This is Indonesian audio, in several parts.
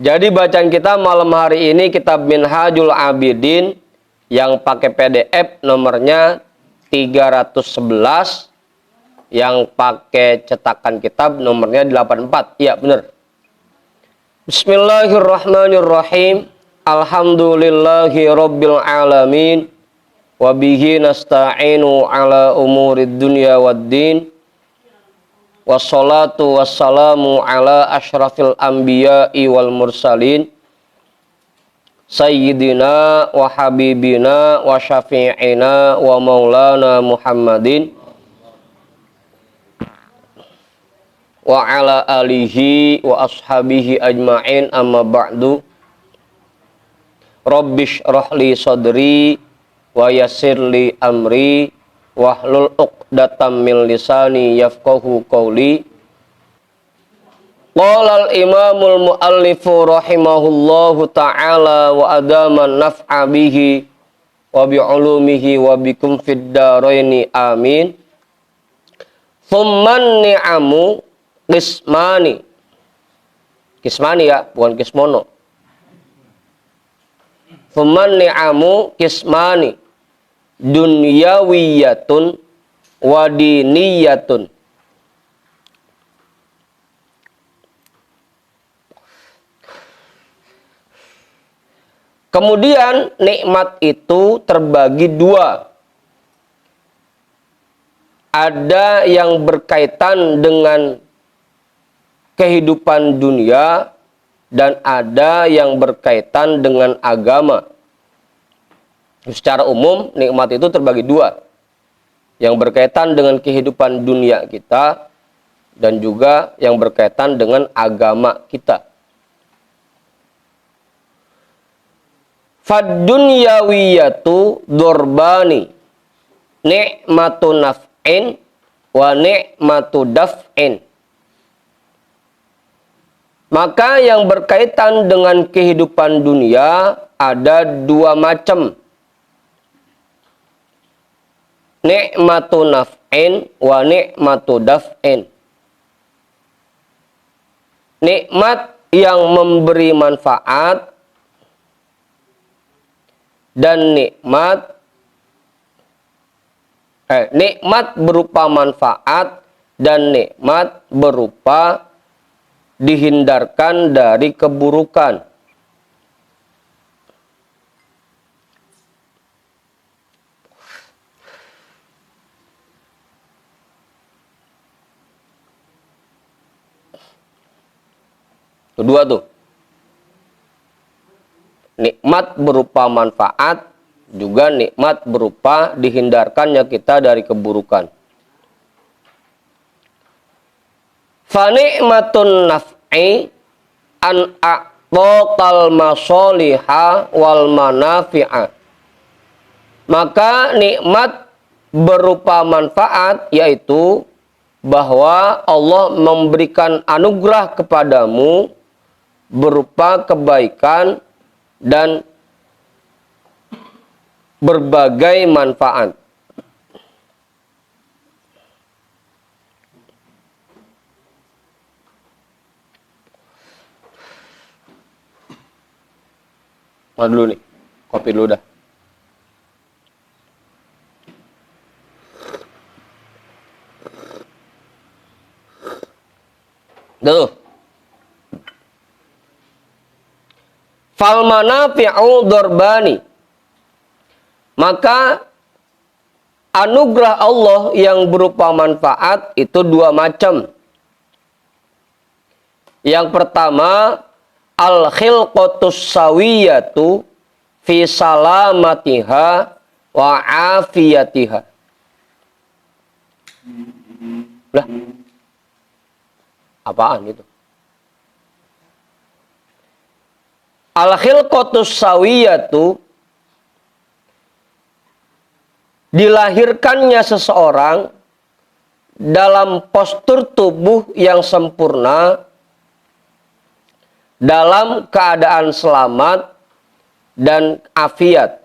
Jadi bacaan kita malam hari ini kitab Minhajul Abidin yang pakai PDF nomornya 311, yang pakai cetakan kitab nomornya 84. Iya, benar. Bismillahirrahmanirrahim. Alhamdulillahi rabbil alamin. Wabihi nasta'inu ala umurid dunya waddin. Wassalatu wassalamu ala ashrafil anbiya'i wal mursalin. Sayyidina wa habibina wa syafi'ina wa maulana Muhammadin wa ala alihi wa ashabihi ajma'in, amma ba'du. Rabbish rahli sadri wa yassirli amri wahlul uqdatam min lisani yafqahu qawli. Qala al-imamul muallifu rahimahullahu ta'ala wa adama naf'a bihi wa bi'ulumihi wa bikum fid daraini amin. Thumman ni'amu qismani. Qismani ya, bukan kismono. Thumman ni'amu qismani. Dunyawiyatun wa diniyatun. Kemudian nikmat itu terbagi dua. Ada yang berkaitan dengan kehidupan dunia dan ada yang berkaitan dengan agama. Secara umum nikmat itu terbagi dua. Yang berkaitan dengan kehidupan dunia kita dan juga yang berkaitan dengan agama kita. Fad-dunyawiyatu durbani, ni'matu naf'in wa ni'matu daf'in. Maka yang berkaitan dengan kehidupan dunia ada dua macam. Ni'matu naf'in wa ni'matu daf'in. Nikmat yang memberi manfaat dan nikmat berupa manfaat dan nikmat berupa dihindarkan dari keburukan. Kedua tuh. Nikmat berupa manfaat, juga nikmat berupa dihindarkannya kita dari keburukan. Fa ni'matun naf'i an a'taqal masoliha wal manafi'a. Maka nikmat berupa manfaat yaitu bahwa Allah memberikan anugerah kepadamu berupa kebaikan dan berbagai manfaat. Mau dulu nih, kopi dulu dah. Tuh. Fal manafi'u durbani. Maka anugerah Allah yang berupa manfaat itu dua macam. Yang pertama, al-khilqatus sawiyatu fi salamatiha wa afiyatiha. Lah. Apaan itu? Al-khilqatus sawiyatu, dilahirkannya seseorang dalam postur tubuh yang sempurna, dalam keadaan selamat dan afiat.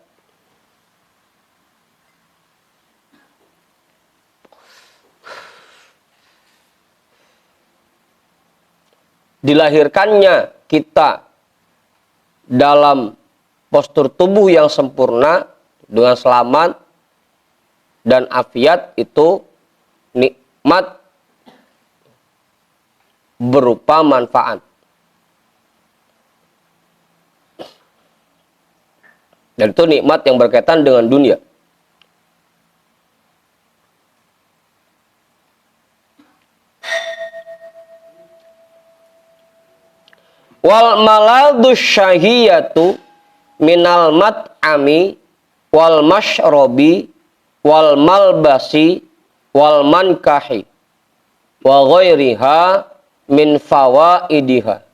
Dilahirkannya kita dalam postur tubuh yang sempurna dengan selamat dan afiat, itu nikmat berupa manfaat. Dan itu nikmat yang berkaitan dengan dunia. Wal maladus syahiyatu minal mat'ami wal mashrobi wal malbasi wal mankahi wa ghairiha min fawaidiha.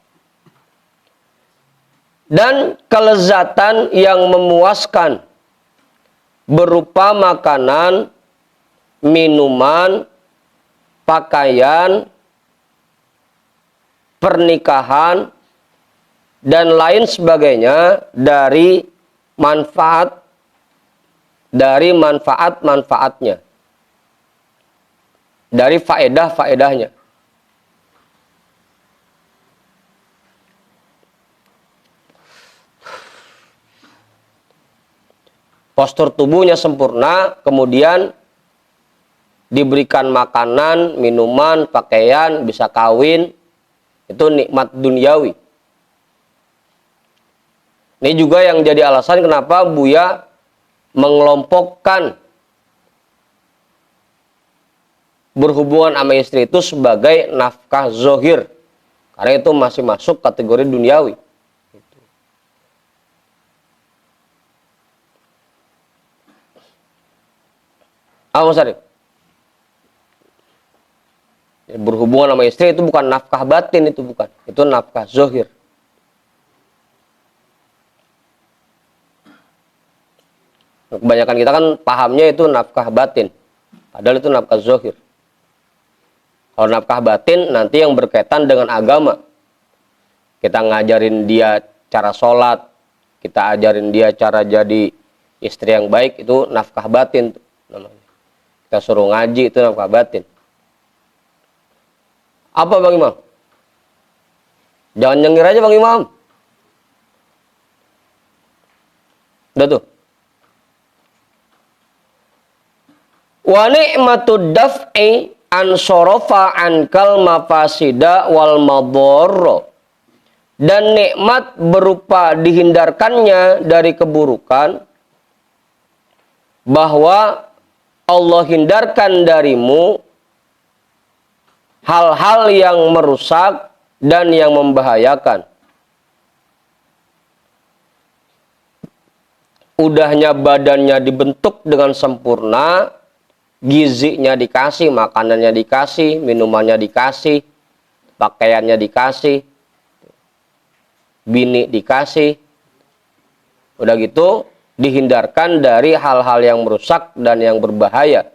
Dan kelezatan yang memuaskan berupa makanan, minuman, pakaian, pernikahan, dan lain sebagainya dari manfaat-manfaatnya, dari faedah-faedahnya. Postur tubuhnya sempurna, kemudian diberikan makanan, minuman, pakaian, bisa kawin, itu nikmat duniawi. Ini juga yang jadi alasan kenapa Buya mengelompokkan berhubungan sama istri itu sebagai nafkah zohir, karena itu masih masuk kategori duniawi. Mas Arif, berhubungan sama istri itu bukan nafkah batin, itu bukan, itu nafkah zohir. Kebanyakan kita kan pahamnya itu nafkah batin, padahal itu nafkah zohir. Kalau nafkah batin nanti yang berkaitan dengan agama, kita ngajarin dia cara sholat, kita ajarin dia cara jadi istri yang baik, itu nafkah batin namanya. Kita suruh ngaji, itu nafkah batin. Apa Bang Imam? Jangan nyengir aja Bang Imam. Udah tuh. Wa ni'matud daf'i an sorofa ankal mafasida wal madorro. Dan nikmat berupa dihindarkannya dari keburukan, bahwa Allah hindarkan darimu hal-hal yang merusak dan yang membahayakan. Udahnya badannya dibentuk dengan sempurna, gizinya dikasih, makanannya dikasih, minumannya dikasih, pakaiannya dikasih, bini dikasih. Udah gitu dihindarkan dari hal-hal yang merusak dan yang berbahaya.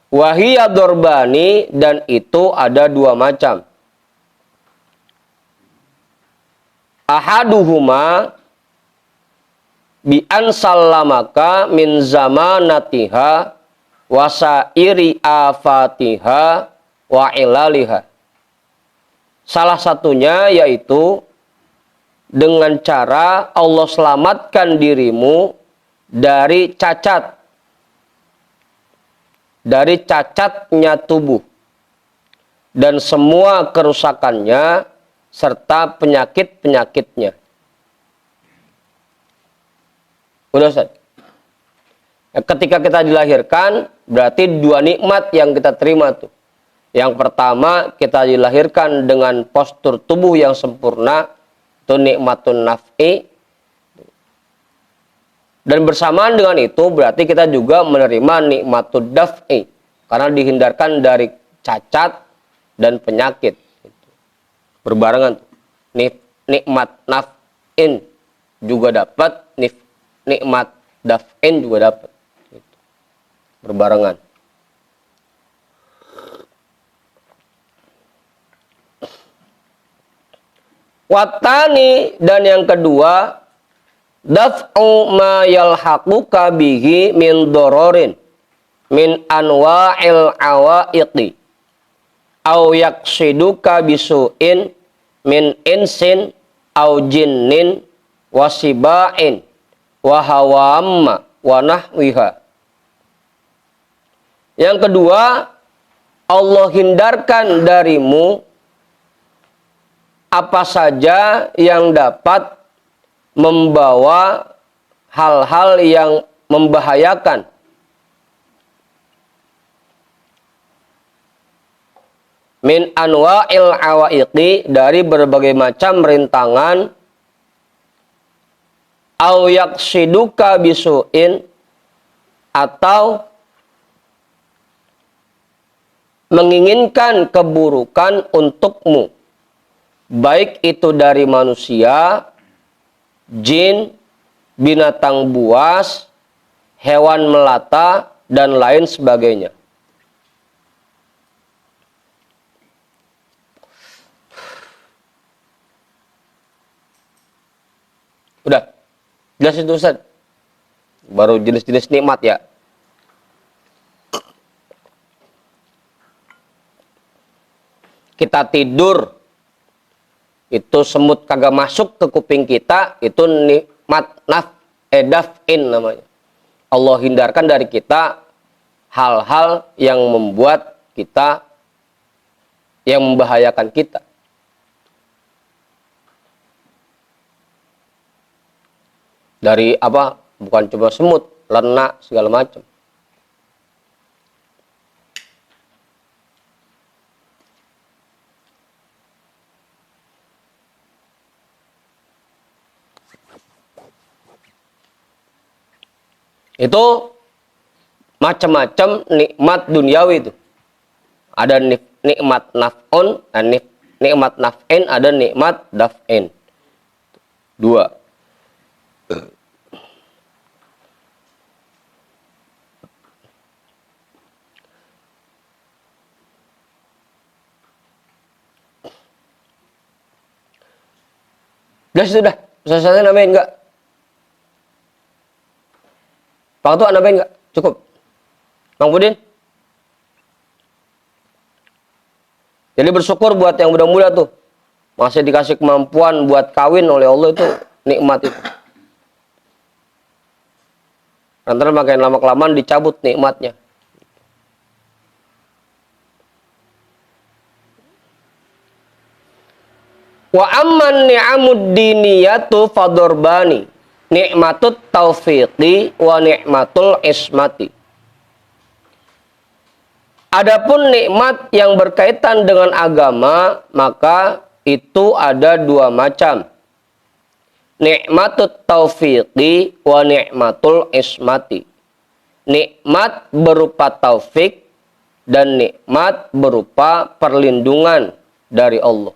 Wahiyya dorbani, dan itu ada dua macam. Ahaduhuma bi an sallamaka min zamanatiha wasairi afatiha wa ilaliha. Salah satunya yaitu dengan cara Allah selamatkan dirimu dari cacatnya tubuh dan semua kerusakannya serta penyakit-penyakitnya. Udah Ustaz? Ketika kita dilahirkan, berarti dua nikmat yang kita terima tuh. Yang pertama, kita dilahirkan dengan postur tubuh yang sempurna, itu nikmatun naf'i. Dan bersamaan dengan itu berarti kita juga menerima nikmatud daf'i, karena dihindarkan dari cacat dan penyakit. Berbarengan. Nikmat naf'in juga dapat, nikmat daf'in juga dapat. Berbarengan. Watani, dan yang kedua, daf'u ma yalhaquka bihi min dororin min anwa'il awaiqi au yaksiduka bisu'in min insin au jinnin wasibain wa hawamma wa nahwiha. Yang kedua, Allah hindarkan darimu apa saja yang dapat membawa hal-hal yang membahayakan. Min anwa'il awaiqi, dari berbagai macam rintangan. Au yaqsiduka bisu'in, atau menginginkan keburukan untukmu, baik itu dari manusia, jin, binatang buas, hewan melata, dan lain sebagainya. Udah, jelas itu Ustaz. Baru jenis-jenis nikmat ya. Kita tidur, itu semut kagak masuk ke kuping kita, itu nikmat daf'in namanya. Allah hindarkan dari kita hal-hal yang membuat kita, yang membahayakan kita. Dari apa? Bukan cuma semut, lenak, segala macam. Itu macam-macam nikmat duniawi itu. Ada nikmat naf'un, nikmat naf'in, ada nikmat daf'in. Dua. Sudah. Selesai nambahin enggak? Pak Ketua nambahin enggak? Cukup. Bang Pudin? Jadi bersyukur buat yang muda-muda tuh. Masih dikasih kemampuan buat kawin oleh Allah, itu nikmat itu. Nanti makin lama-kelamaan dicabut nikmatnya. Wa amman ni'amud diniyatu fadorbani, nikmatut taufiqi wa nikmatul ismati. Adapun nikmat yang berkaitan dengan agama, maka itu ada dua macam. Nikmatut taufiqi wa nikmatul ismati. Nikmat berupa taufik dan nikmat berupa perlindungan dari Allah.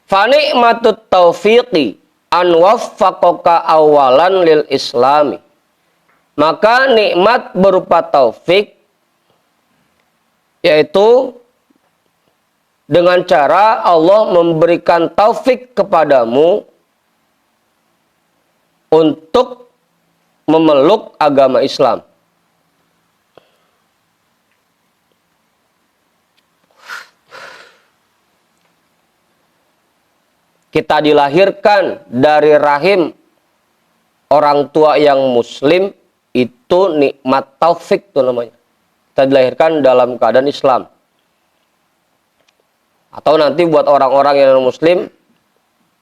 Fanikmatut taufiqi an waffaqaka awalan lil islami. Maka nikmat berupa taufik, yaitu dengan cara Allah memberikan taufik kepadamu untuk memeluk agama Islam. Kita dilahirkan dari rahim orang tua yang muslim, itu nikmat taufik itu namanya. Kita dilahirkan dalam keadaan Islam. Atau nanti buat orang-orang yang non muslim,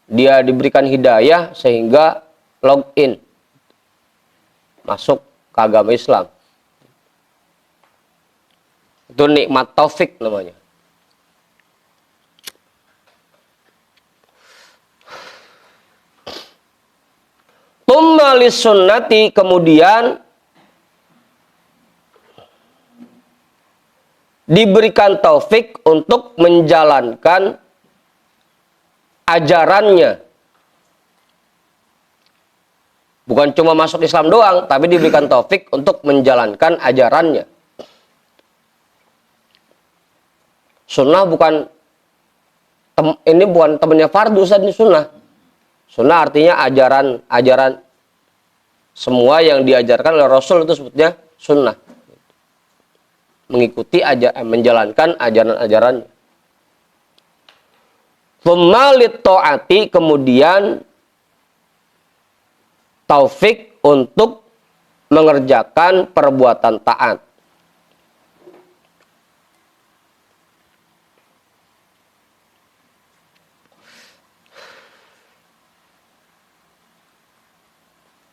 dia diberikan hidayah sehingga login masuk ke agama Islam. Itu nikmat taufik namanya. Tsumma lis-sunnati, kemudian diberikan taufik untuk menjalankan ajarannya. Bukan cuma masuk Islam doang, tapi diberikan taufik untuk menjalankan ajarannya. Sunnah bukan ini bukan temannya fardu, Ustaz, ini sunnah. Sunnah artinya ajaran semua yang diajarkan oleh Rasul itu sebutnya sunnah. Mengikuti menjalankan ajaran-ajarannya. Pemalit ta'ati, kemudian taufik untuk mengerjakan perbuatan taat.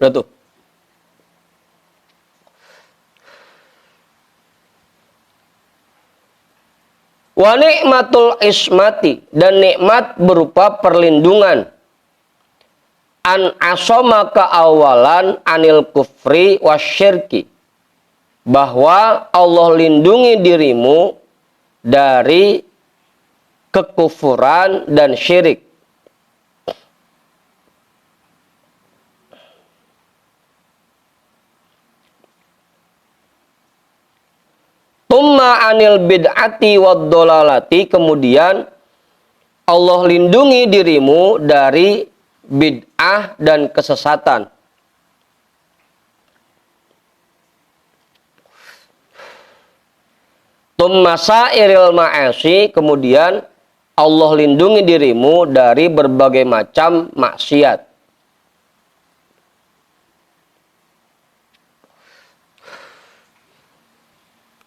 Udah tuh. Wa nikmatul ismati, dan nikmat berupa perlindungan. An asomaka awalan anil kufri wasyirki, bahwa Allah lindungi dirimu dari kekufuran dan syirik. Tumma anil bid'ati wad dolalati, kemudian Allah lindungi dirimu dari bid'ah dan kesesatan. Tumma sa'iril ma'asi, kemudian Allah lindungi dirimu dari berbagai macam maksiat.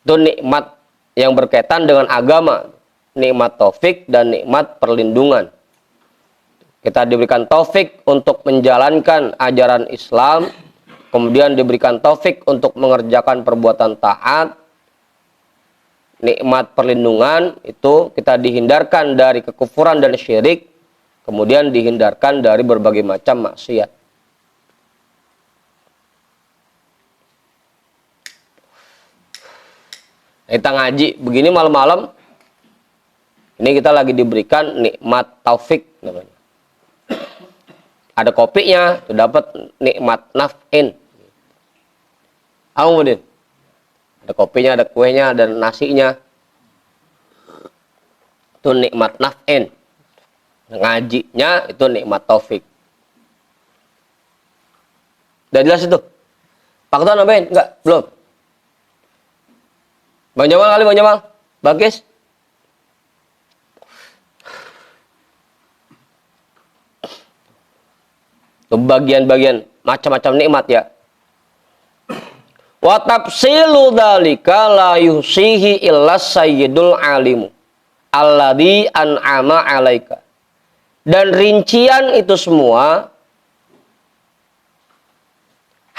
Itu nikmat yang berkaitan dengan agama, nikmat taufik dan nikmat perlindungan. Kita diberikan taufik untuk menjalankan ajaran Islam, kemudian diberikan taufik untuk mengerjakan perbuatan taat. Nikmat perlindungan itu kita dihindarkan dari kekufuran dan syirik, kemudian dihindarkan dari berbagai macam maksiat. Kita ngaji begini malam-malam, ini kita lagi diberikan nikmat taufik namanya. Ada kopinya, tuh dapat nikmat naf'in. Kemudian ada kopinya, ada kuenya, ada nasinya. Itu nikmat naf'in. Ngajinya itu nikmat taufik. Udah jelas itu? Pak Ketua nambahin? Enggak? Belum? Bang Jamal kali, Bang Jamal? Bagis? Bagian-bagian macam-macam nikmat ya. Wa tafsilu dzalika la yusihi illa sayyidul alimu alladzi an'ama 'alaika. Dan rincian itu semua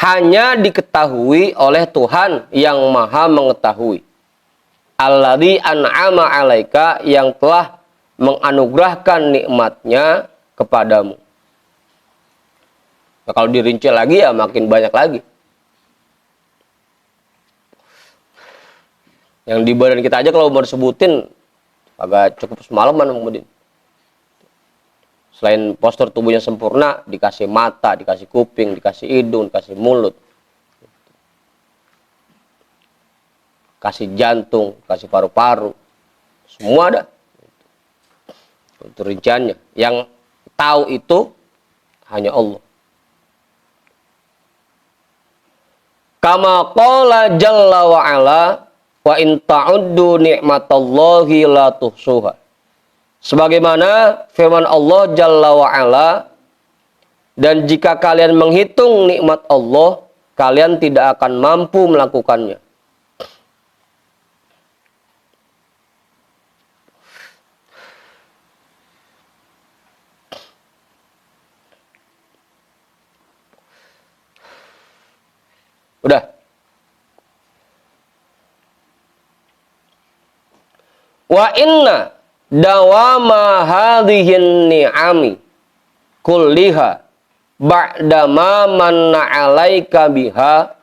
hanya diketahui oleh Tuhan yang Maha mengetahui. Alladzi an'ama 'alaika, yang telah menganugerahkan nikmatnya kepadamu. Nah, kalau dirinci lagi ya makin banyak lagi. Yang di badan kita aja kalau mau disebutin agak cukup semalaman kemudian. Selain postur tubuhnya sempurna, dikasih mata, dikasih kuping, dikasih hidung, dikasih mulut, kasih jantung, kasih paru-paru, semua ada. Itu rinciannya. Yang tahu itu hanya Allah. Kama qala jalla wa ala wa in ta'uddu ni'matallahi la tuhsuha. Sebagaimana firman Allah jalla wa ala, dan jika kalian menghitung nikmat Allah, kalian tidak akan mampu melakukannya. Udah. Wa inna dawama hadhihin ni'ami kulliha ba'dama manna 'alaika biha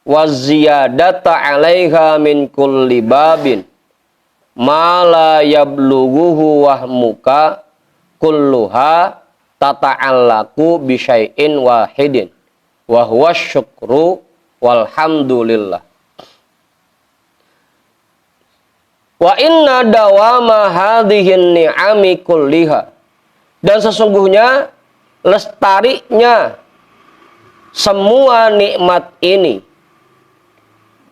wa ziyadata 'alaiha min kulli babin ma la yablughuhu wahmuka kulluha tata'allaku bi syai'in wahidin wa huwa syukru walhamdulillah. Wa inna dawama hadhihin ni'ami kulliha, dan sesungguhnya lestarinya semua nikmat ini,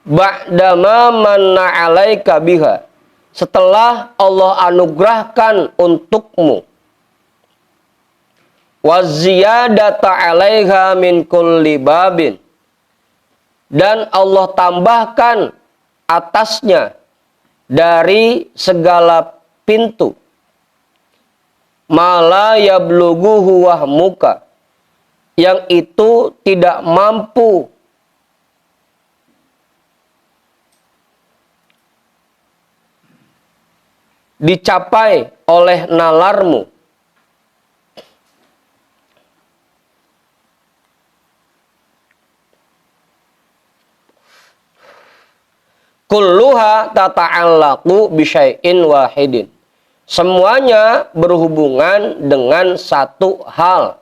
ba'dama manna 'alaika biha, setelah Allah anugerahkan untukmu, wa ziyadata 'alaiha min kulli babin, dan Allah tambahkan atasnya dari segala pintu, mala yablughuhu wahmuka, yang itu tidak mampu dicapai oleh nalarmu. Kulluha tata'allaqu bi syai'in wahidin. Semuanya berhubungan dengan satu hal.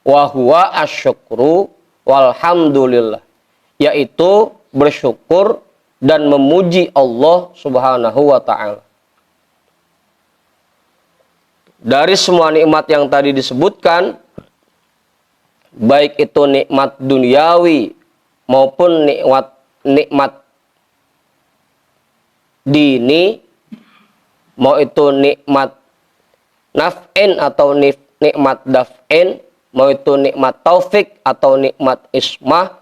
Wa huwa asyukru walhamdulillah, yaitu bersyukur dan memuji Allah Subhanahu wa ta'ala. Dari semua nikmat yang tadi disebutkan, baik itu nikmat duniawi maupun nikmat dini, mau itu nikmat naf'in atau nikmat daf'in, mau itu nikmat taufik atau nikmat ismah,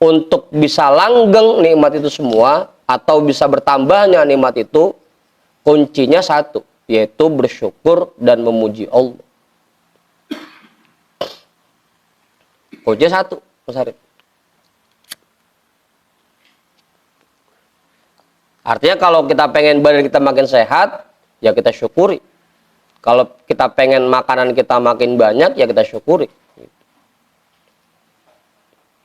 untuk bisa langgeng nikmat itu semua atau bisa bertambahnya nikmat itu, kuncinya satu, yaitu bersyukur dan memuji Allah. Kuncinya satu, Mas Arif. Artinya kalau kita pengen badan kita makin sehat, ya kita syukuri. Kalau kita pengen makanan kita makin banyak, ya kita syukuri.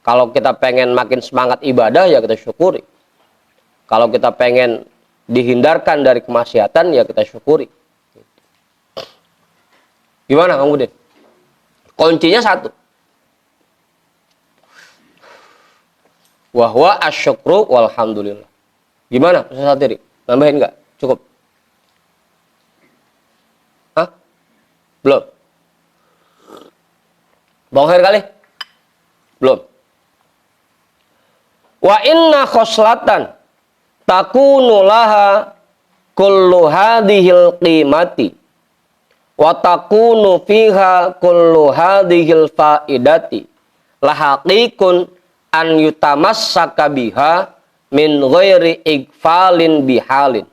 Kalau kita pengen makin semangat ibadah, ya kita syukuri. Kalau kita pengen dihindarkan dari kemaksiatan, ya kita syukuri. Gimana Kang Budin? Kuncinya satu. Wahwa asyukru walhamdulillah. Gimana Ustaz Satiri? Nambahin nggak? Cukup? Hah? Belum? Bang Khair kali? Belum? Wa inna khoslatan takunu laha kullu hadhil qimati wa takunu fiha kullu hadhil faidati lahaqiqun an yutamassaka biha min ghairi igfalin bihalin.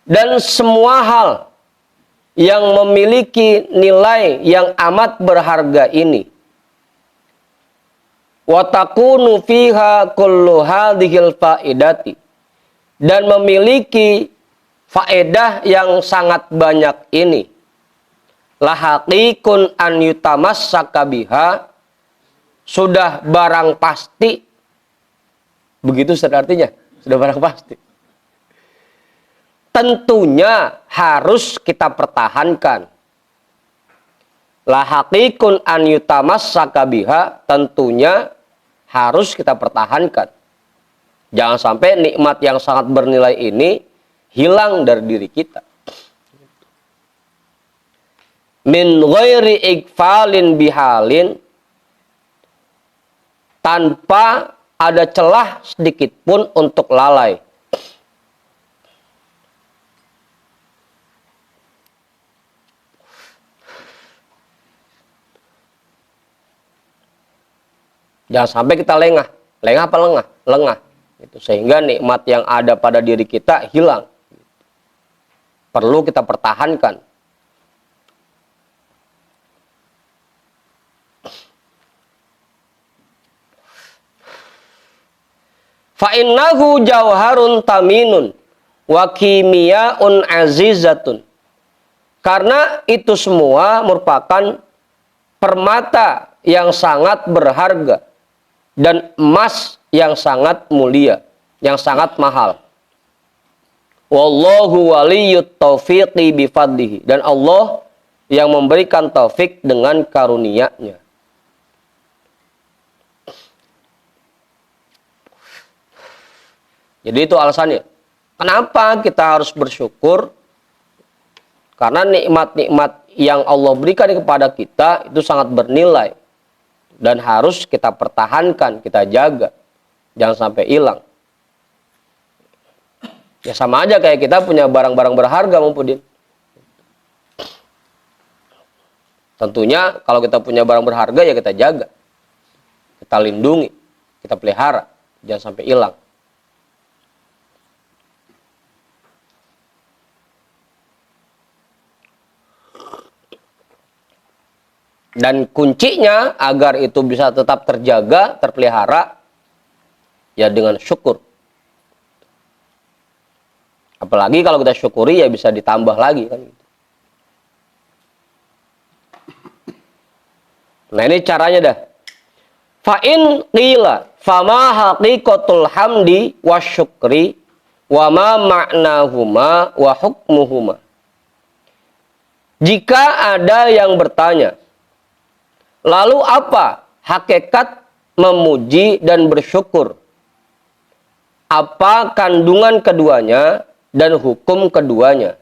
Dan semua hal yang memiliki nilai yang amat berharga ini, wa takunu fiha kullu hadhil faidati, dan memiliki faedah yang sangat banyak ini, lahaqiqun an yutamassaka biha, sudah barang pasti. Begitu artinya, sudah barang pasti. Tentunya harus kita pertahankan. Lahaqiqun an yutamassaka biha, tentunya harus kita pertahankan. Jangan sampai nikmat yang sangat bernilai ini hilang dari diri kita. Min ghairi igfalin bihalin, tanpa ada celah sedikit pun untuk lalai. Jangan sampai kita lengah. Lengah apa lengah? Lengah. Gitu. Sehingga nikmat yang ada pada diri kita hilang. Perlu kita pertahankan. Fa'innahu jawharun taminun wa kimiyaun azizatun. Karena itu semua merupakan permata yang sangat berharga dan emas yang sangat mulia, yang sangat mahal. Wallahu waliyyut taufiqi bifadlihi. Dan Allah yang memberikan taufik dengan karunia-Nya. Jadi itu alasannya. Kenapa kita harus bersyukur? Karena nikmat-nikmat yang Allah berikan kepada kita itu sangat bernilai. Dan harus kita pertahankan, kita jaga. Jangan sampai hilang. Ya sama aja kayak kita punya barang-barang berharga, Mumpudin. Tentunya kalau kita punya barang berharga ya kita jaga. Kita lindungi, kita pelihara. Jangan sampai hilang. Dan kuncinya agar itu bisa tetap terjaga, terpelihara, ya dengan syukur. Apalagi kalau kita syukuri ya bisa ditambah lagi kan. Nah ini caranya dah. Fa'in qila fama haqiqatul hamdi wasyukri wa ma ma'nahuma wa hukmuhuma. Jika ada yang bertanya, lalu apa hakikat memuji dan bersyukur? Apa kandungan keduanya dan hukum keduanya?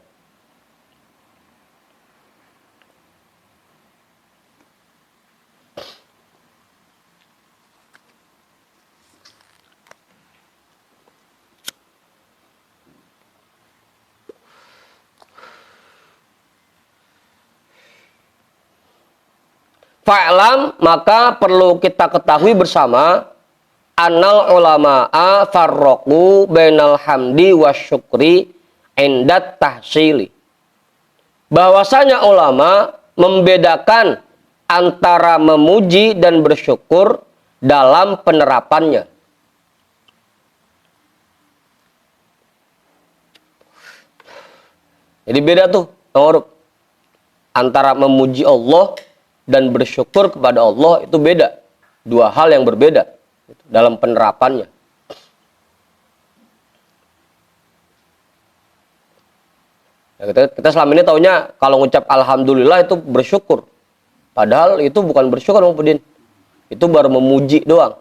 Fa'lam, maka perlu kita ketahui bersama, annal ulama'a farraqu bainal hamdi wasyukri indat tahsili. Bahwasanya ulama membedakan antara memuji dan bersyukur dalam penerapannya. Jadi beda tuh, antara memuji Allah dan bersyukur kepada Allah itu beda. Dua hal yang berbeda dalam penerapannya. Ya, kita selama ini taunya kalau ngucap alhamdulillah itu bersyukur. Padahal itu bukan bersyukur, Mumpudin. Itu baru memuji doang.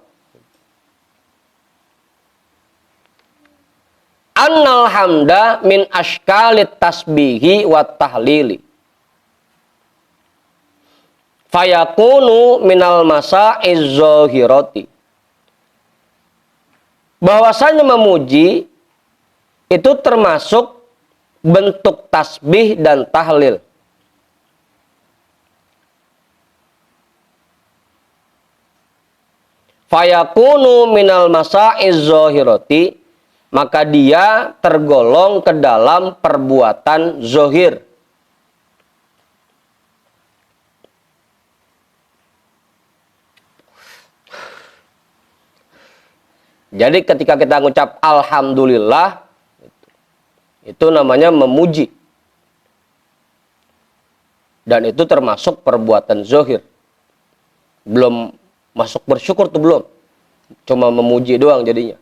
Annal hamda min ashkalit tasbihi wa tahlili. Fayakunu minal masa'iz zahirati. Bahwasanya memuji itu termasuk bentuk tasbih dan tahlil. Fayakunu minal masa'iz zahirati, maka dia tergolong ke dalam perbuatan zahir. Jadi ketika kita mengucap alhamdulillah, itu namanya memuji. Dan itu termasuk perbuatan zahir. Belum masuk bersyukur tuh belum. Cuma memuji doang jadinya.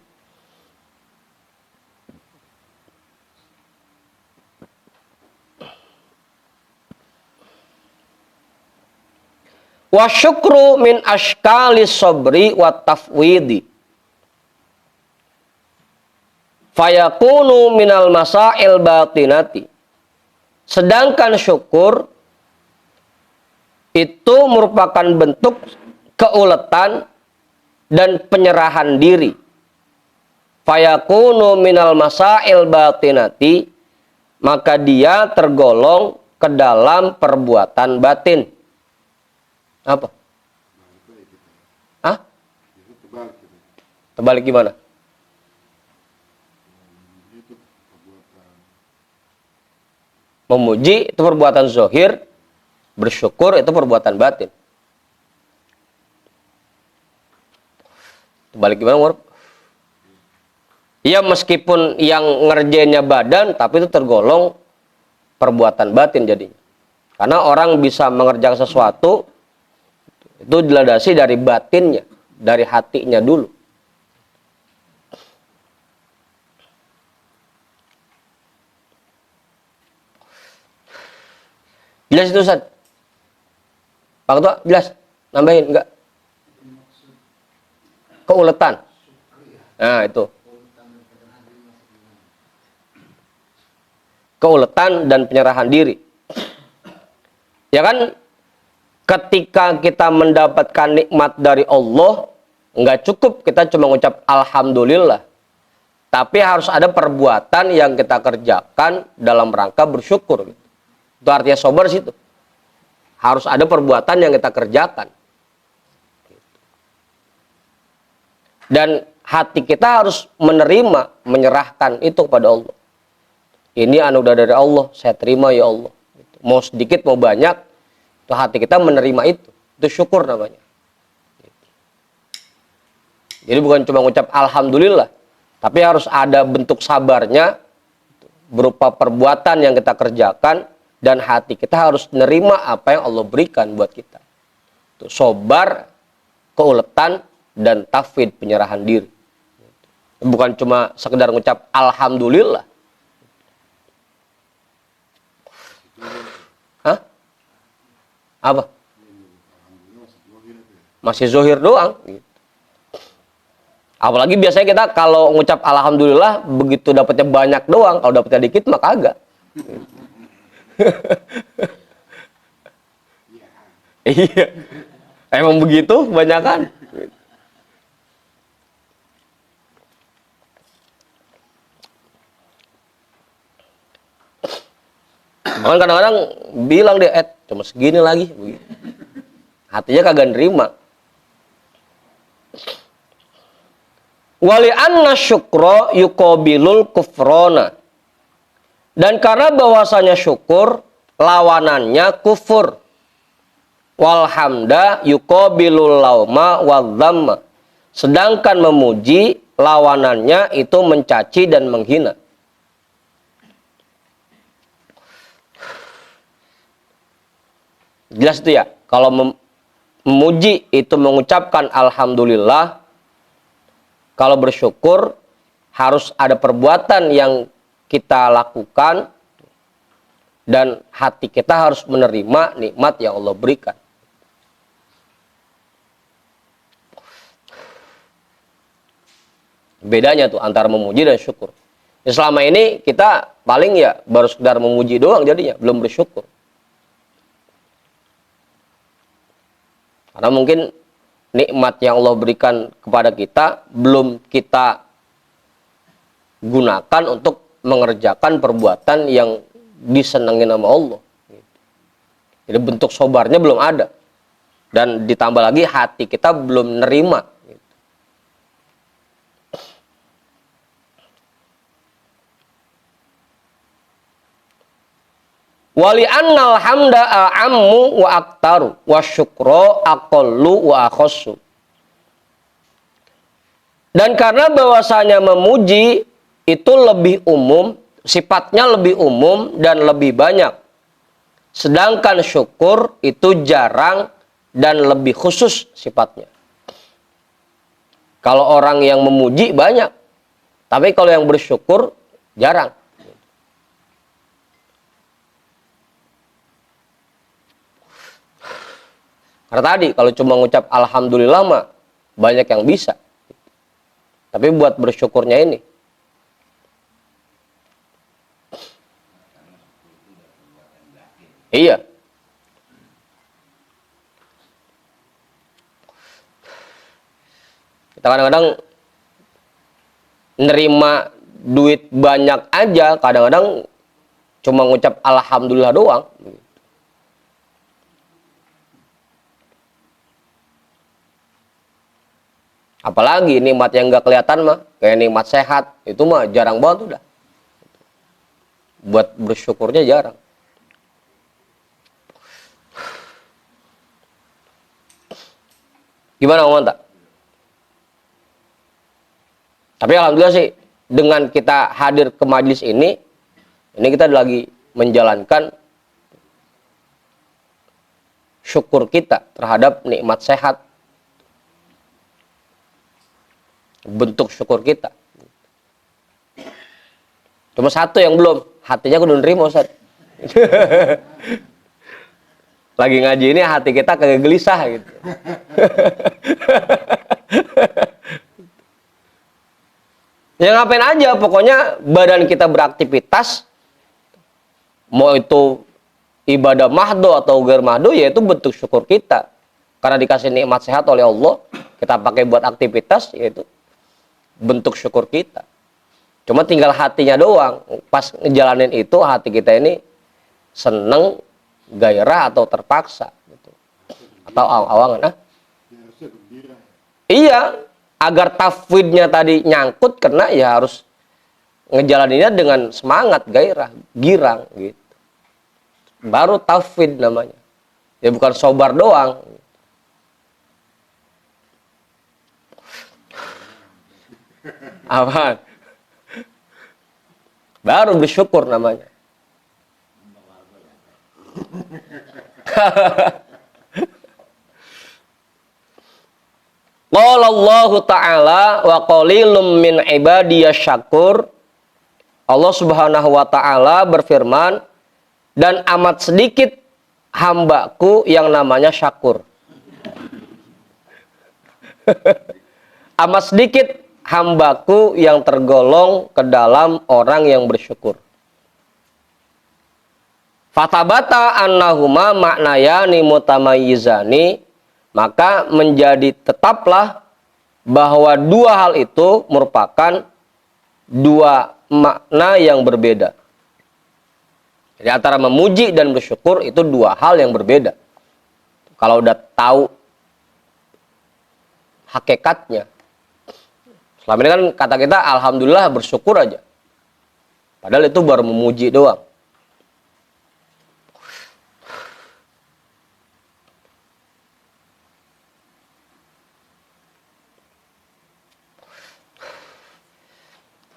Wa syukru min ashkalis sabri wa tafwidi. Fayakunu minal masail batinati. Sedangkan syukur itu merupakan bentuk keuletan dan penyerahan diri. Fayakunu minal masail batinati, maka dia tergolong ke dalam perbuatan batin. Apa? Hah? Terbalik gimana? Memuji itu perbuatan zahir, bersyukur itu perbuatan batin. Balik gimana, Mur? Iya, meskipun yang ngerjainnya badan, tapi itu tergolong perbuatan batin jadinya. Karena orang bisa mengerjakan sesuatu, itu dilandasi dari batinnya, dari hatinya dulu. Jelas itu Ustaz? Pak Ketua, jelas? Nambahin enggak? Keuletan. Nah, itu. Keuletan dan penyerahan diri. Ya kan, ketika kita mendapatkan nikmat dari Allah, nggak cukup kita cuma ngucap alhamdulillah. Tapi harus ada perbuatan yang kita kerjakan dalam rangka bersyukur. Itu artinya sabar situ. Harus ada perbuatan yang kita kerjakan. Dan hati kita harus menerima, menyerahkan itu kepada Allah. Ini anugerah dari Allah, saya terima ya Allah. Mau sedikit, mau banyak, itu hati kita menerima itu. Itu syukur namanya. Jadi bukan cuma ngucap alhamdulillah, tapi harus ada bentuk sabarnya, berupa perbuatan yang kita kerjakan, dan hati kita harus menerima apa yang Allah berikan buat kita. Itu sabar, keuletan, dan tafwid, penyerahan diri. Bukan cuma sekedar ngucap alhamdulillah. Hah? Apa? Masih zohir doang. Apalagi biasanya kita kalau ngucap alhamdulillah begitu dapatnya banyak doang, kalau dapatnya dikit mah kagak. Iya. Emang begitu kebanyakan. Kan kadang-kadang bilang dia, cuma segini lagi. Hatinya kagak nerima. Wali anna syukra yuqabilul kufrona. Dan karena bahwasanya syukur lawanannya kufur. Walhamda yuqabilul lauma wadzamma. Sedangkan memuji lawanannya itu mencaci dan menghina. Jelas itu ya. Kalau memuji itu mengucapkan alhamdulillah. Kalau bersyukur harus ada perbuatan yang kita lakukan dan hati kita harus menerima nikmat yang Allah berikan. Bedanya tuh antara memuji dan syukur. Ya, selama ini kita paling ya baru sekedar memuji doang jadinya, belum bersyukur. Karena mungkin nikmat yang Allah berikan kepada kita belum kita gunakan untuk mengerjakan perbuatan yang disenangi nama Allah. Jadi bentuk sobarnya belum ada. Dan ditambah lagi hati kita belum nerima. Wali annal hamda a'ammu wa aktaru wa syukro aqallu wa akhossu. Dan karena bahwasanya memuji itu lebih umum, sifatnya lebih umum dan lebih banyak. Sedangkan syukur itu jarang dan lebih khusus sifatnya. Kalau orang yang memuji banyak, tapi kalau yang bersyukur jarang. Karena tadi kalau cuma ngucap alhamdulillah mah banyak yang bisa. Tapi buat bersyukurnya ini. Iya. Kita kadang-kadang nerima duit banyak aja, kadang-kadang cuma ngucap alhamdulillah doang. Apalagi nikmat yang nggak kelihatan mah, kayak nikmat sehat, itu mah jarang banget udah. Buat bersyukurnya jarang. Gimana Om Manta? Tapi alhamdulillah sih, dengan kita hadir ke majelis ini kita lagi menjalankan syukur kita terhadap nikmat sehat. Bentuk syukur kita. Cuma satu yang belum, hatinya kudu nerima Ustaz. Lagi ngaji ini hati kita kayak gelisah gitu. Ya ngapain aja, pokoknya badan kita beraktivitas, mau itu ibadah mahdo atau ghair mahdo, ya itu bentuk syukur kita. Karena dikasih nikmat sehat oleh Allah, kita pakai buat aktivitas, yaitu bentuk syukur kita. Cuma tinggal hatinya doang. Pas ngejalanin itu, hati kita ini seneng, gairah atau terpaksa. Gitu. Atau awang-awangan. Iya, agar tafwidnya tadi nyangkut, kena ya harus ngejalaninnya dengan semangat, gairah, girang gitu. Baru tafwid namanya. Ya bukan sobar doang. Apaan? Baru bersyukur namanya. Qala Allah Ta'ala wa qalilum min ibadiyas syakur. Allah Subhanahu wa Ta'ala berfirman, dan amat sedikit hambaku yang namanya syakur. Amat sedikit hambaku yang tergolong ke dalam orang yang bersyukur. Fatabata annahuma maknayani mutamayyizani, maka menjadi tetaplah bahwa dua hal itu merupakan dua makna yang berbeda. Jadi antara memuji dan bersyukur itu dua hal yang berbeda. Kalau udah tahu hakikatnya. Selama ini kan kata kita alhamdulillah bersyukur aja. Padahal itu baru memuji doang.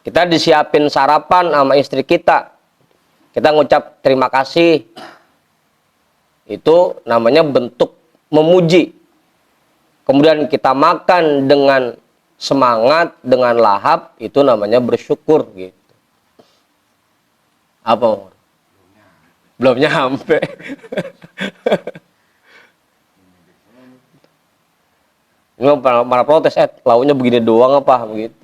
Kita disiapin sarapan sama istri kita. Kita ngucap terima kasih. Itu namanya bentuk memuji. Kemudian kita makan dengan semangat, dengan lahap, itu namanya bersyukur gitu. Apa? Belum nyampe. Ini malah protes, launya begini doang apa begitu.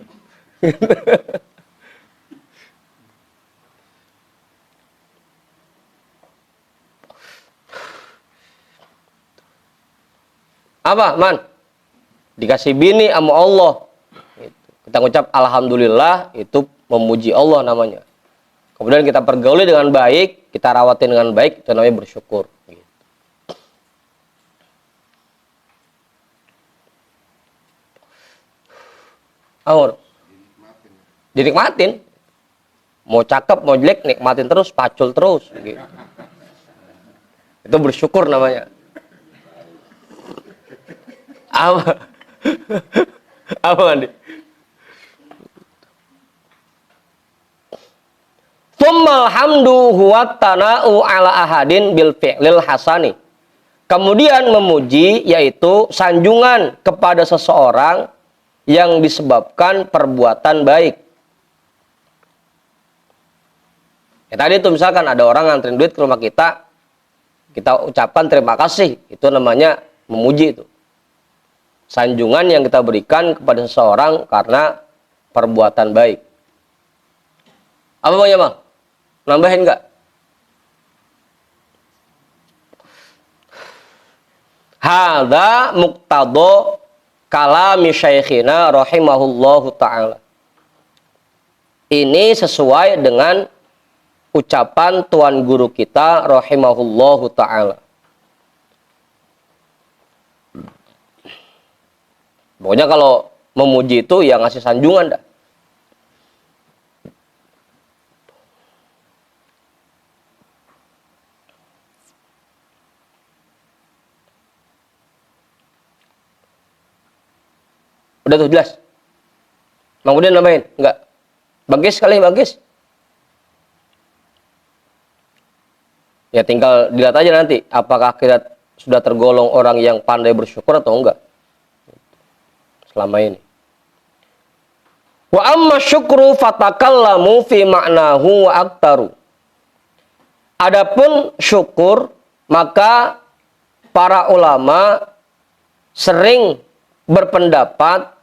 Apa, Man? Dikasih bini sama Allah. Kita ngucap alhamdulillah, itu memuji Allah namanya. Kemudian kita pergauli dengan baik, kita rawatin dengan baik, itu namanya bersyukur. Awur. Dinikmatin. Mau cakep, mau jelek, nikmatin terus, pacul terus. Gitu. Itu bersyukur namanya. Apa? Apa, Andi? Tsummal hamdu huwa tana'u ala ahadin bil fi'lil hasani. Kemudian memuji yaitu sanjungan kepada seseorang yang disebabkan perbuatan baik. Ya, tadi itu misalkan ada orang nganterin duit ke rumah kita ucapkan terima kasih, itu namanya memuji itu. Sanjungan yang kita berikan kepada seseorang karena perbuatan baik. Apa maunya, Bang? Nambahin nggak? Hadza muqtado kalami syaikhina rahimahullahu ta'ala. Ini sesuai dengan ucapan tuan guru kita rahimahullahu ta'ala. Pokoknya kalau memuji itu ya ngasih sanjungan dah. Udah tuh jelas. Bang Udin nambahin? Enggak. Bagus sekali, bagus. Ya tinggal dilihat aja nanti apakah kita sudah tergolong orang yang pandai bersyukur atau enggak. Selama ini. Wa amma syukru fatakallamu fi ma'nahu wa aktaru. Adapun syukur, maka para ulama sering berpendapat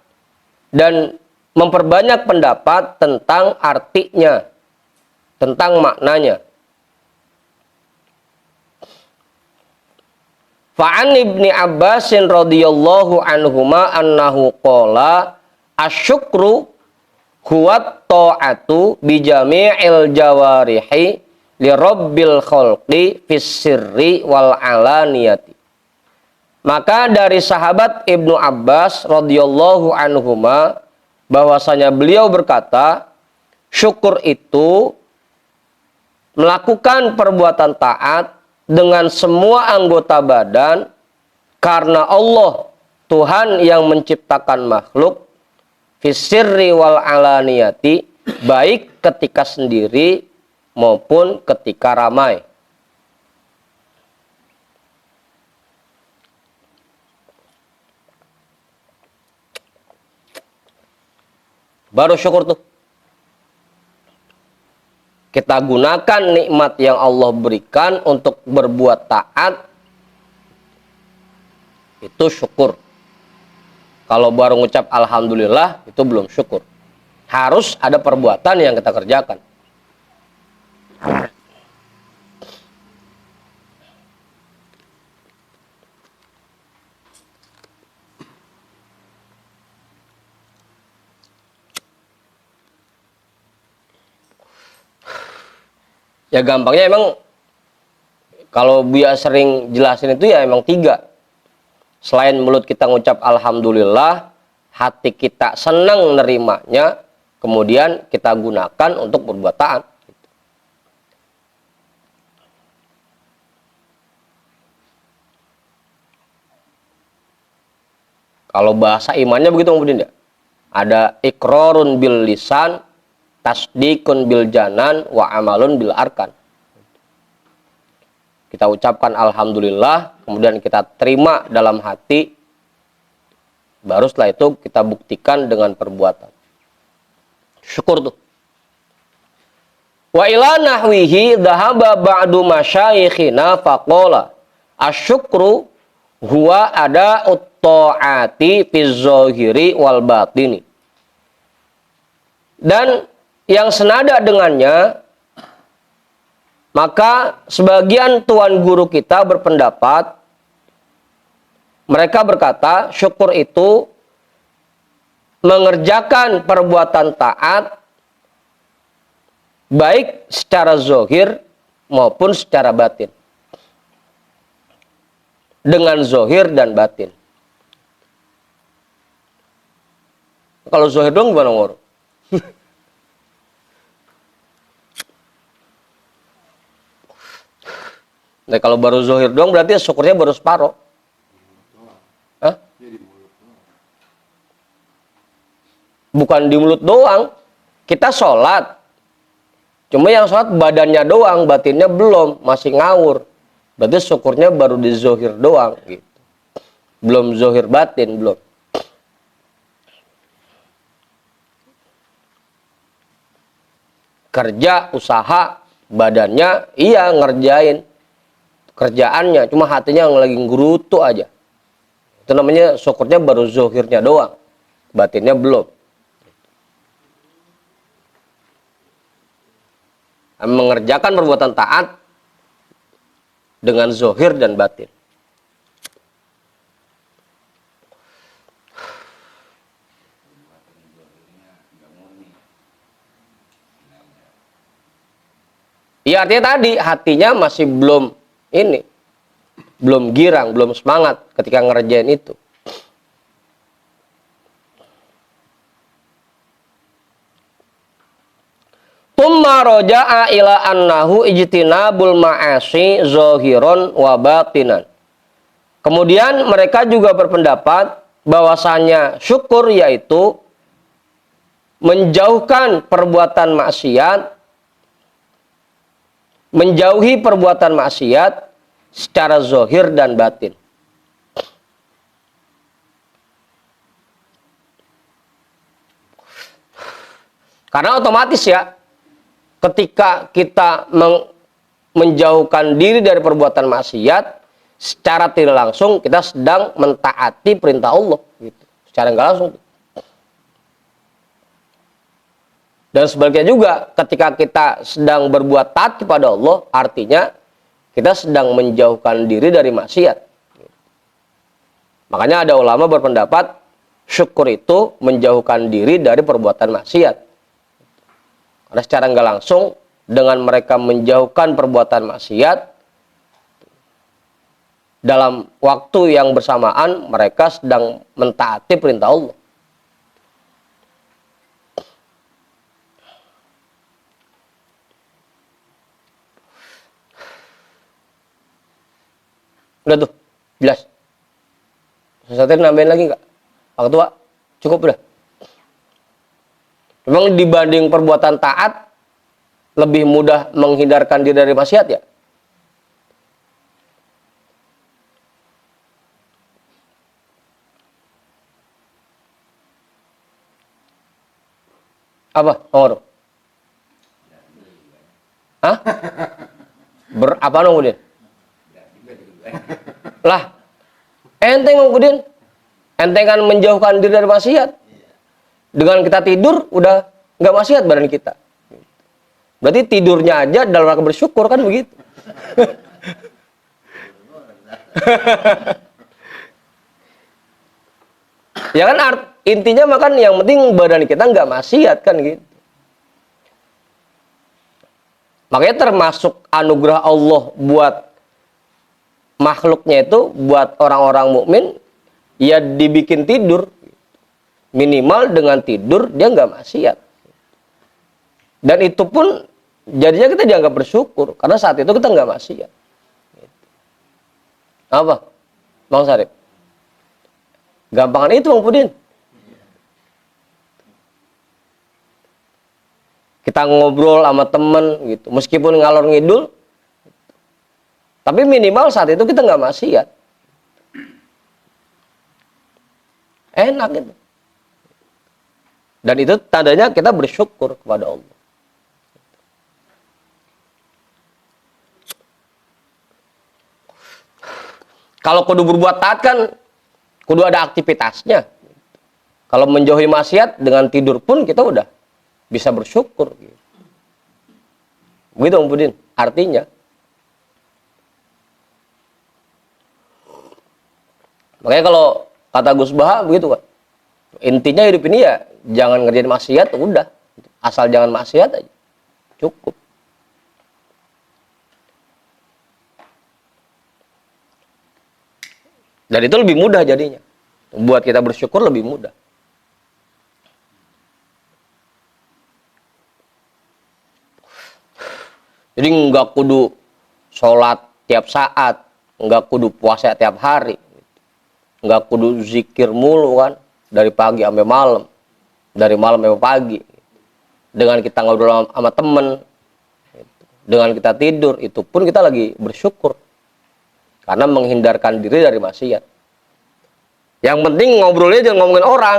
dan memperbanyak pendapat tentang artinya, tentang maknanya. Fa'an Ibni Abbasin radhiyallahu anhuma annahu qala asyukru huwa ta'atu bi jami'il jawarihi li rabbil khalqi fis sirri wal alaniyati. Maka dari sahabat Ibnu Abbas radhiyallahu anhuma bahwasanya beliau berkata, syukur itu melakukan perbuatan taat dengan semua anggota badan karena Allah Tuhan yang menciptakan makhluk fisirri wal alaniyati, baik ketika sendiri maupun ketika ramai. Baru syukur tuh. Kita gunakan nikmat yang Allah berikan untuk berbuat taat. Itu syukur. Kalau baru ngucap alhamdulillah, itu belum syukur. Harus ada perbuatan yang kita kerjakan. Ya gampangnya emang kalau Buya sering jelasin itu ya emang 3. Selain mulut kita ngucap alhamdulillah, hati kita senang nerimanya, kemudian kita gunakan untuk berbuat taat. Kalau bahasa imannya begitu kemudian ya. Ada iqrarun bil lisan, tasdikun bil janan, wa amalun bil arkan. Kita ucapkan alhamdulillah, kemudian kita terima dalam hati, baru setelah itu kita buktikan dengan perbuatan. Syukur tuh. Wa ila nahwihi dhahaba ba'du masyayikhina faqala asyukru huwa ada ta'ati fi zahiri wal batini. Dan yang senada dengannya, maka sebagian tuan guru kita berpendapat, mereka berkata syukur itu mengerjakan perbuatan taat baik secara zahir maupun secara batin. Dengan zahir dan batin. Kalau zahir dong gimana ngurus? Nah, kalau baru zahir doang berarti syukurnya baru separuh. Hah? Bukan di mulut doang. Kita sholat. Cuma yang sholat badannya doang, batinnya belum, masih ngawur. Berarti syukurnya baru di zahir doang. Gitu. Belum zahir batin, belum. Kerja, usaha, badannya iya ngerjain kerjaannya, cuma hatinya yang lagi ngerutu aja. Itu namanya syukurnya baru zahirnya doang, batinnya belum. Mengerjakan perbuatan taat dengan zahir dan batin. Ya artinya tadi hatinya masih belum ini, belum girang, belum semangat ketika ngerjain itu. Tumma roja'a ila annahu ijtinabul ma'asi zahiron wa batinan. Kemudian mereka juga berpendapat bahwasanya syukur yaitu menjauhkan perbuatan maksiat, menjauhi perbuatan maksiat secara zahir dan batin. Karena otomatis ya, ketika kita menjauhkan diri dari perbuatan maksiat, secara tidak langsung kita sedang mentaati perintah Allah gitu. Secara nggak langsung. Dan sebaliknya juga ketika kita sedang berbuat taat kepada Allah, artinya kita sedang menjauhkan diri dari maksiat. Makanya ada ulama berpendapat syukur itu menjauhkan diri dari perbuatan maksiat. Karena secara nggak langsung dengan mereka menjauhkan perbuatan maksiat, dalam waktu yang bersamaan mereka sedang mentaati perintah Allah. Udah tuh, jelas. Sesuatu nambahin lagi nggak? Pak Ketua, cukup udah. Memang dibanding perbuatan taat, lebih mudah menghindarkan diri dari maksiat ya? Apa, Omar? Hah? Apa kemudian? Lah, enteng kemudian. Enteng kan menjauhkan diri dari maksiat. Dengan kita tidur, udah nggak maksiat badan kita. Berarti tidurnya aja dalam rangka bersyukur kan begitu. Ya kan intinya makan yang penting badan kita nggak maksiat kan gitu. Makanya termasuk anugerah Allah buat makhluknya itu, buat orang-orang mukmin ya dibikin tidur. Minimal dengan tidur dia nggak maksiat. Dan itu pun jadinya kita dianggap bersyukur karena saat itu kita nggak maksiat. Apa, Bang Sarip? Gampangan itu Bang Pudin. Kita ngobrol sama temen gitu, meskipun ngalor ngidul, tapi minimal saat itu kita nggak maksiat. Enak gitu. Dan itu tandanya kita bersyukur kepada Allah. Kalau kudu berbuat taat kan kudu ada aktivitasnya. Kalau menjauhi maksiat dengan tidur pun kita udah bisa bersyukur. Begitu Om Budin. Artinya makanya kalau kata Gus Baha begitu kan. Intinya hidup ini ya jangan ngerjain maksiat, udah. Asal jangan maksiat aja. Cukup. Dan itu lebih mudah jadinya. Buat kita bersyukur lebih mudah. Jadi nggak kudu sholat tiap saat, nggak kudu puasa tiap hari, nggak kudu zikir mulu kan, dari pagi sampai malam, dari malam sampai pagi. Dengan kita ngobrol sama temen, dengan kita tidur, itu pun kita lagi bersyukur. Karena menghindarkan diri dari maksiat. Yang penting ngobrolnya jangan ngomongin orang.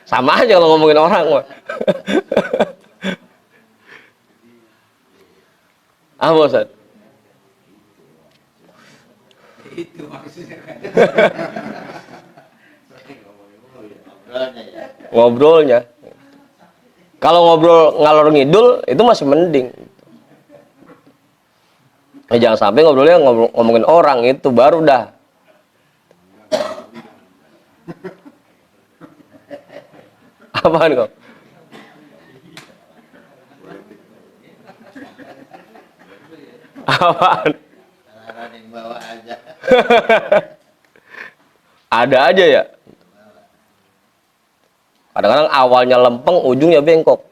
Sama aja kalau ngomongin orang. Ah, Ustaz? Itu maksudnya. Ngobrolnya. Kalau ngobrol ngalor ngidul itu masih mending. Jangan sampai ngobrolnya ngomongin orang, itu baru dah. Apaan kok? Apaan? Ada aja ya. Kadang-kadang awalnya lempeng, ujungnya bengkok.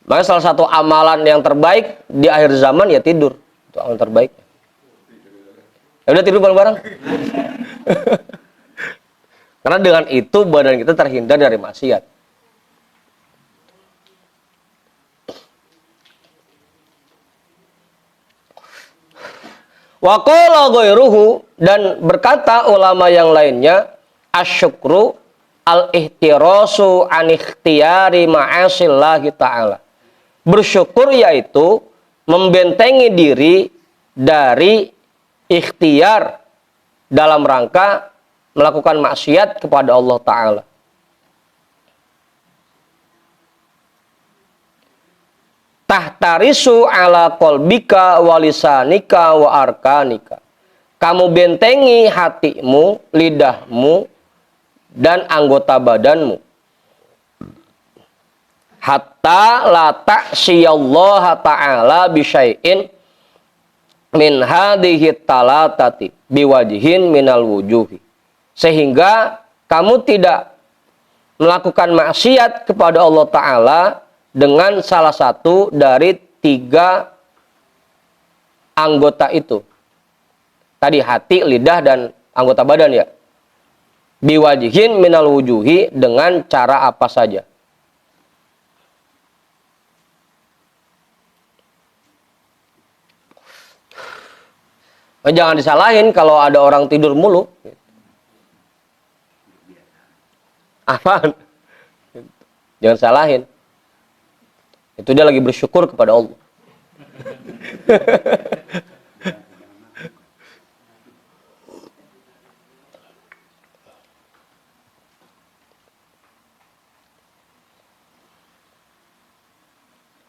Makanya salah satu amalan yang terbaik di akhir zaman ya tidur. Itu amalan terbaik. Ya udah tidur bareng-bareng. Karena dengan itu badan kita terhindar dari maksiat. Wa qala ghairuhu, dan berkata ulama yang lainnya, asyukru al-ihtirasu an ikhtiyari ma'asillahi ta'ala. Bersyukur yaitu membentengi diri dari ikhtiar dalam rangka melakukan maksiat kepada Allah Ta'ala. Tahtarisu ala qalbika walisanika wa arkanika. Kamu bentengi hatimu, lidahmu, dan anggota badanmu. Hatta la ta'siyallaha ta'ala bisyai'in min hadhihi talatati biwajhin minal wujuhi. Sehingga kamu tidak melakukan maksiat kepada Allah Ta'ala dengan salah satu dari 3 anggota itu. Tadi hati, lidah, dan anggota badan ya. Biwajhin minal wujuhi, dengan cara apa saja. Jangan disalahin kalau ada orang tidur mulu. Apaan? Jangan salahin. Itu dia lagi bersyukur kepada Allah.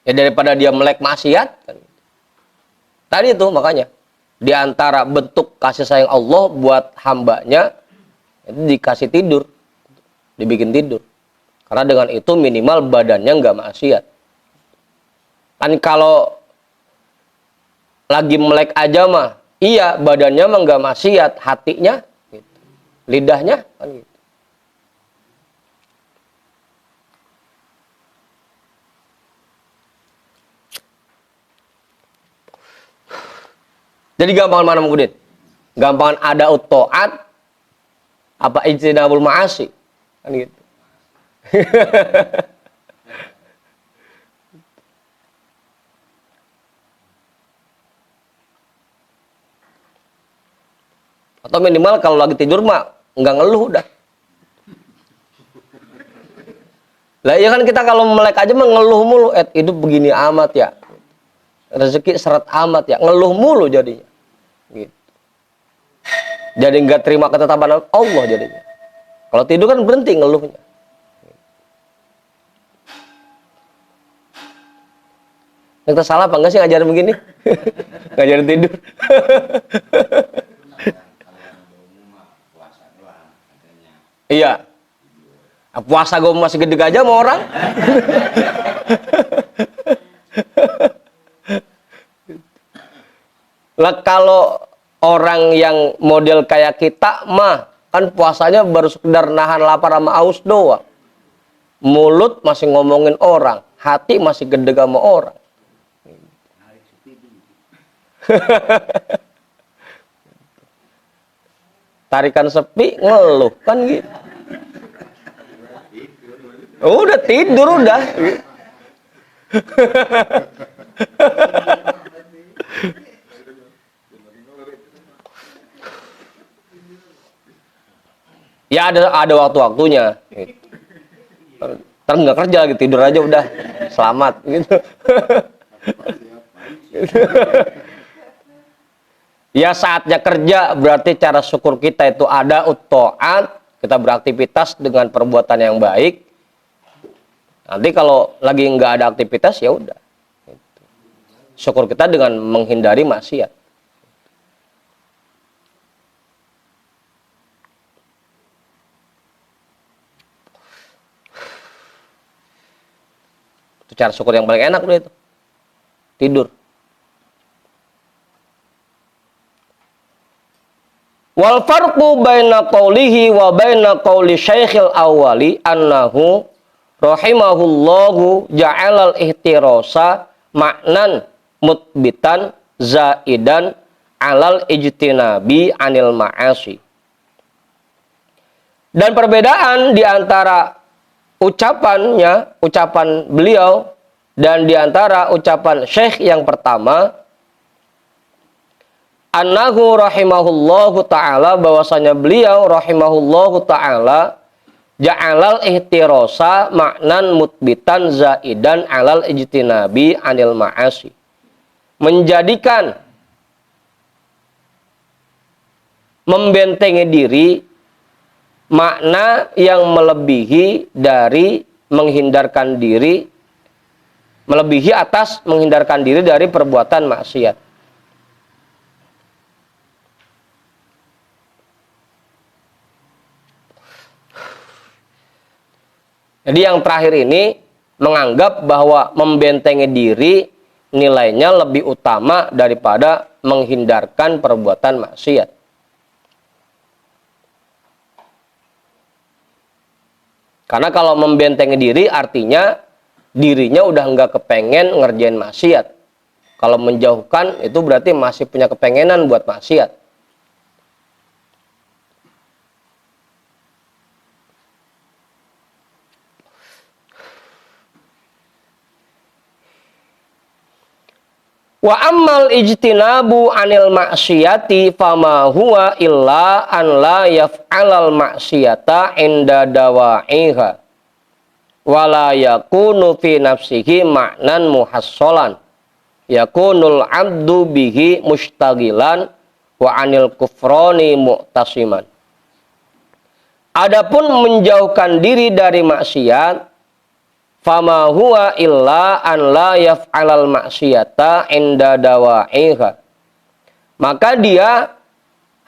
Ya daripada dia melek maksiat kan. Tadi itu makanya di antara bentuk kasih sayang Allah buat hambanya itu dikasih tidur, dibikin tidur. Karena dengan itu minimal badannya nggak maksiat. Kan kalau lagi melek aja mah, iya badannya mah nggak maksiat, hatinya, gitu. Lidahnya kan gitu. Jadi gampangan mana mungkin? Gampangan ada utoat apa ijtinabul ma'asi kan gitu. Atau minimal kalau lagi tidur mah nggak ngeluh udah. Lah ya kan kita kalau melek aja mah ngeluh mulu, hidup begini amat ya. Rezeki seret amat ya, ngeluh mulu jadinya. Gitu. Jadi nggak terima ketetapan Allah jadinya. Kalau tidur kan berhenti ngeluhnya. Kita salah apa enggak sih ngajarin begini? Ngajarin tidur. Iya. Puasa gue masih gede aja sama orang. Lah kalau orang yang model kayak kita mah kan puasanya baru sekedar nahan lapar sama aus doang. Mulut masih ngomongin orang, hati masih gede sama orang. Tarikan sepi ngeluh kan gitu. Udah tidur udah. Ya ada waktu-waktunya. Gitu. Ntar nggak kerja lagi tidur aja udah selamat gitu. Ya saatnya kerja berarti cara syukur kita itu ada utoat, kita beraktivitas dengan perbuatan yang baik. Nanti kalau lagi nggak ada aktivitas ya udah. Gitu. Syukur kita dengan menghindari maksiat. Itu cara syukur yang paling enak udah itu. Tidur. Wal farqu baina qawlihi wa baina qawli syaikhil awwali annahu rahimahullahu ja'alal ihtirasa maknan mutbitan zaidan alal ijtinabi anil ma'asi. Dan perbedaan di antara ucapan beliau dan di antara ucapan syekh yang pertama annahu rahimahullahu ta'ala, bahwasanya beliau rahimahullahu ta'ala ja'alal ihtirasa maknan mutbitan zaidan alal ijtinabi anil ma'asi, menjadikan membentengi diri makna yang melebihi dari menghindarkan diri, melebihi atas menghindarkan diri dari perbuatan maksiat. Jadi yang terakhir ini menganggap bahwa membentengi diri nilainya lebih utama daripada menghindarkan perbuatan maksiat. Karena kalau membentengi diri artinya dirinya udah nggak kepengen ngerjain maksiat. Kalau menjauhkan itu berarti masih punya kepengenan buat maksiat. Wa ammal ijtinabu anil maksiati fama huwa illa an la yaf'alal maksiata inda dawa'iha wala yakunu fi nafsihi ma'nan muhassalan yakunul abdu bihi mustagilan wa anil kufrani mu'tasiman. Adapun menjauhkan diri dari maksiat, fama huwa illa an la yaf'alal maksiata inda dawa'iha. Maka dia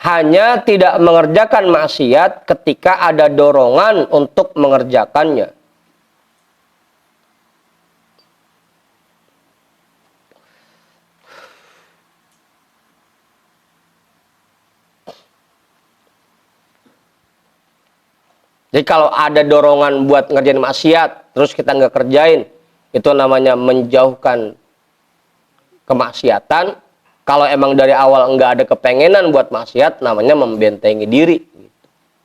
hanya tidak mengerjakan maksiat ketika ada dorongan untuk mengerjakannya. Jadi kalau ada dorongan buat ngerjain maksiat, terus kita nggak kerjain, itu namanya menjauhkan kemaksiatan. Kalau emang dari awal nggak ada kepengenan buat maksiat, namanya membentengi diri.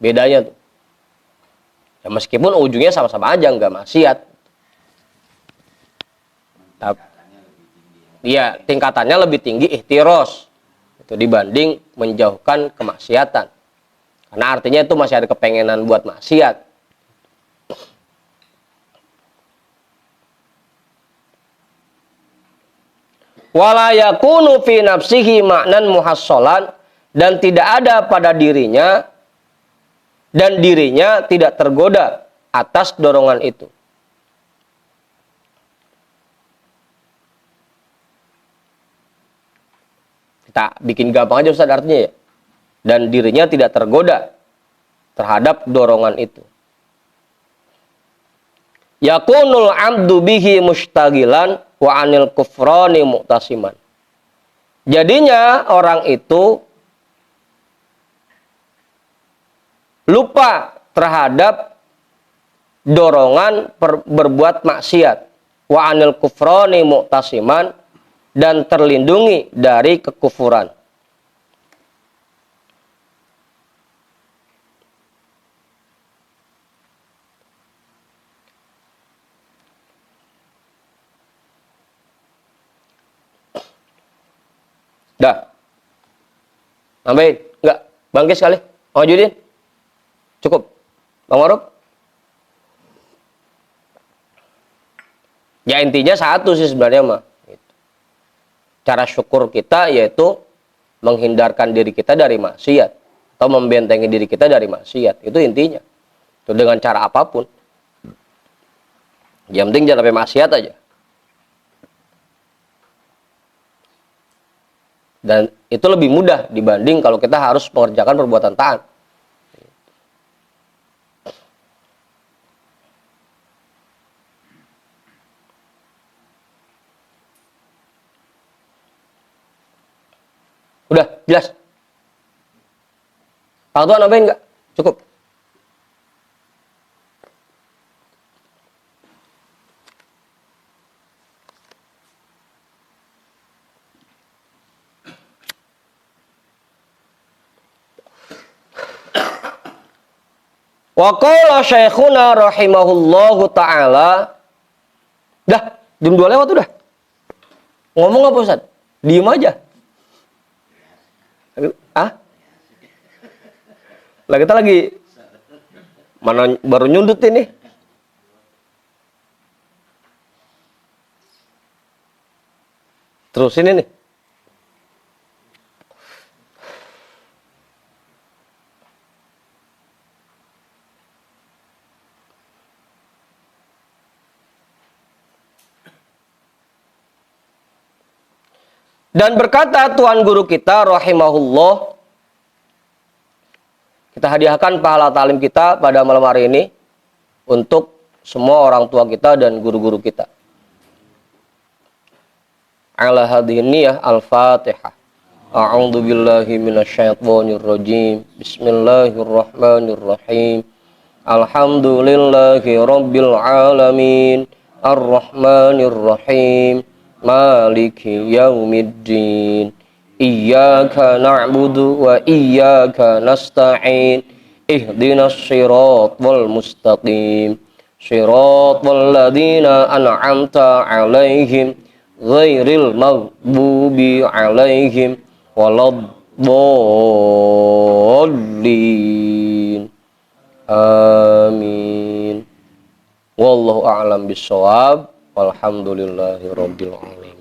Bedanya tuh. Ya meskipun ujungnya sama-sama aja, nggak maksiat. Iya, tingkatannya lebih tinggi ihtiros. Itu dibanding menjauhkan kemaksiatan. Karena artinya itu masih ada kepengenan buat maksiat. Wala yakunu fi nafsihi ma'nan muhassalan, dan tidak ada pada dirinya dan dirinya tidak tergoda atas dorongan itu. Kita bikin gampang aja Ustaz artinya ya. Dan dirinya tidak tergoda terhadap dorongan itu. Yakunul abdu bihi mustagilan wa anil kufrani mu'tasiman. Jadinya orang itu lupa terhadap dorongan berbuat maksiat. Wa anil kufrani mu'tasiman, dan terlindungi dari kekufuran. Dah. Nambahin? Enggak? Bangkit sekali? Mau Judin? Cukup? Bang Maruf? Ya intinya satu sih sebenarnya mah. Cara syukur kita yaitu menghindarkan diri kita dari maksiat. Atau membentengi diri kita dari maksiat. Itu intinya. Itu dengan cara apapun. Yang penting jangan sampai maksiat aja. Dan itu lebih mudah dibanding kalau kita harus mengerjakan perbuatan taat. Udah, jelas? Pak Tuan nambahin nggak? Cukup? Wa qala syekhuna rahimahullahu ta'ala. Dah, jam 2 lewat udah. Ngomong apa Ustaz? Diem aja. Ah? Lah kita lagi mana baru nyundut ini. Terus ini nih. Dan berkata Tuan guru kita rahimahullah, kita hadiahkan pahala talim kita pada malam hari ini untuk semua orang tua kita dan guru-guru kita. Ala hadhihi niyah al-Fatihah. A'udzu billahi minasyaitonir rajim. Bismillahirrahmanirrahim. Alhamdulillahi rabbil alamin. Ar-Rahmanir Rahim. Maliki yaumiddin. Iyyaka na'budu wa iyyaka nasta'in. Ihdinas siratal mustaqim. Siratal ladzina an'amta 'alaihim ghairil maghdubi 'alaihim waladdallin. Amin. Wallahu a'lam bishawab. Walhamdulillahi rabbil alamin.